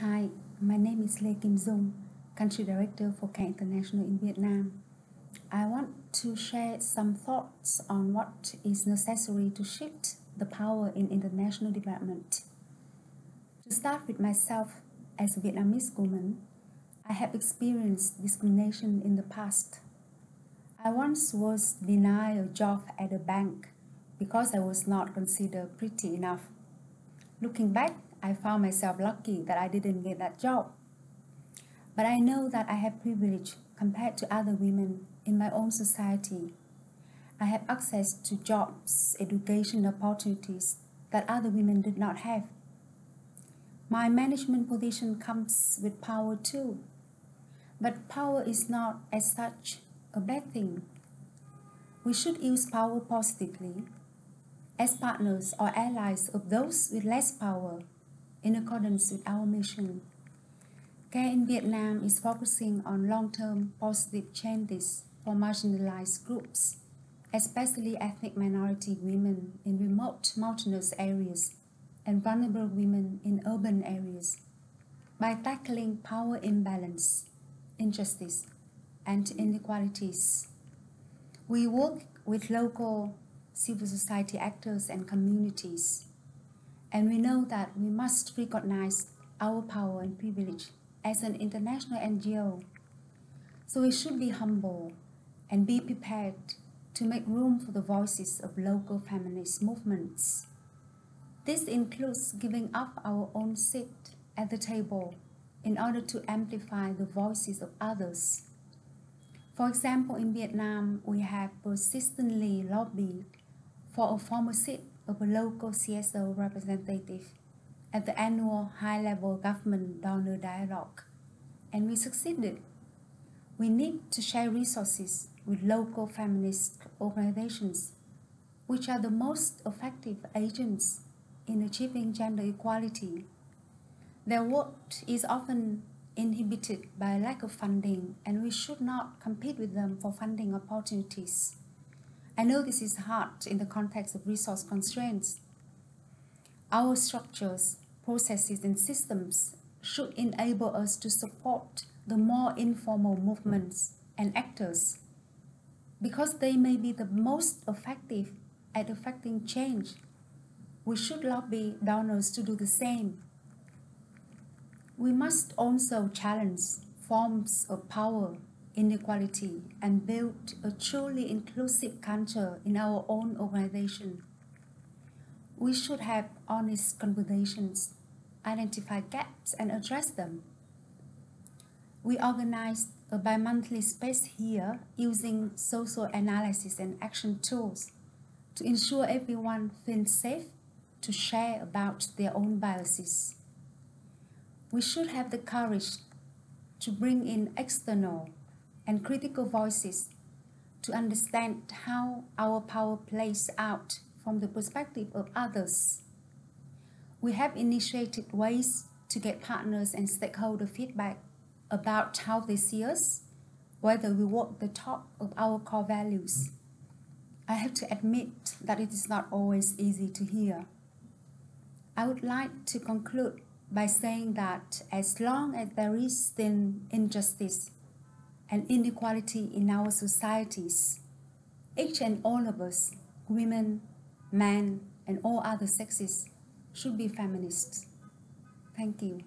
Hi, my name is Le Kim, Country Director for CARE International in Vietnam. I want to share some thoughts on what is necessary to shift the power in international development. To start with myself, as a Vietnamese woman, I have experienced discrimination in the past. I once was denied a job at a bank because I was not considered pretty enough. Looking back, I found myself lucky that I didn't get that job. But I know that I have privilege compared to other women in my own society. I have access to jobs, education opportunities that other women did not have. My management position comes with power too. But power is not, as such, a bad thing. We should use power positively as partners or allies of those with less power in accordance with our mission. CARE in Vietnam is focusing on long-term positive changes for marginalized groups, especially ethnic minority women in remote mountainous areas and vulnerable women in urban areas, by tackling power imbalance, injustice, and inequalities. We work with local civil society actors and communities, and we know that we must recognize our power and privilege as an international NGO. So we should be humble and be prepared to make room for the voices of local feminist movements. This includes giving up our own seat at the table in order to amplify the voices of others. For example, in Vietnam, we have persistently lobbied for a former seat of a local CSO representative at the annual high-level government donor dialogue, and we succeeded. We need to share resources with local feminist organizations, which are the most effective agents in achieving gender equality. Their work is often inhibited by lack of funding, and we should not compete with them for funding opportunities. I know this is hard in the context of resource constraints. Our structures, processes, and systems should enable us to support the more informal movements and actors, because they may be the most effective at affecting change. We should lobby donors to do the same. We must also challenge forms of power inequality and build a truly inclusive culture in our own organization. We should have honest conversations, identify gaps, and address them. We organized a bi-monthly space here using social analysis and action tools to ensure everyone feels safe to share about their own biases. We should have the courage to bring in external and critical voices to understand how our power plays out from the perspective of others. We have initiated ways to get partners and stakeholder feedback about how they see us, whether we walk the talk of our core values. I have to admit that it is not always easy to hear. I would like to conclude by saying that as long as there is still injustice and inequality in our societies, each and all of us, women, men, and all other sexes, should be feminists. Thank you.